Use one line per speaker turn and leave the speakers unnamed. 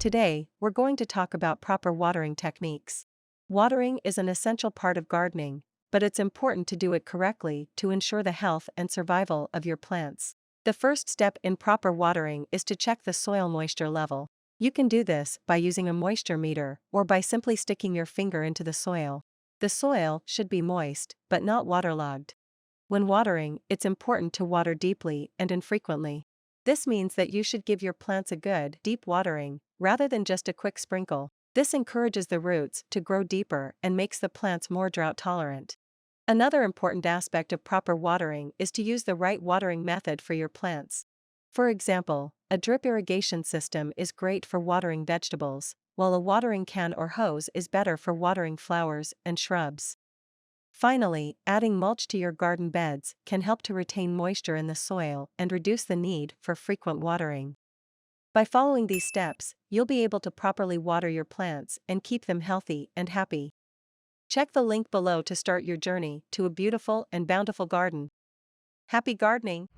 Today, we're going to talk about proper watering techniques. Watering is an essential part of gardening, but it's important to do it correctly to ensure the health and survival of your plants. The first step in proper watering is to check the soil moisture level. You can do this by using a moisture meter or by simply sticking your finger into the soil. The soil should be moist, but not waterlogged. When watering, it's important to water deeply and infrequently. This means that you should give your plants a good, deep watering, rather than just a quick sprinkle. This encourages the roots to grow deeper and makes the plants more drought tolerant. Another important aspect of proper watering is to use the right watering method for your plants. For example, a drip irrigation system is great for watering vegetables, while a watering can or hose is better for watering flowers and shrubs. Finally, adding mulch to your garden beds can help to retain moisture in the soil and reduce the need for frequent watering. By following these steps, you'll be able to properly water your plants and keep them healthy and happy. Check the link below to start your journey to a beautiful and bountiful garden. Happy gardening!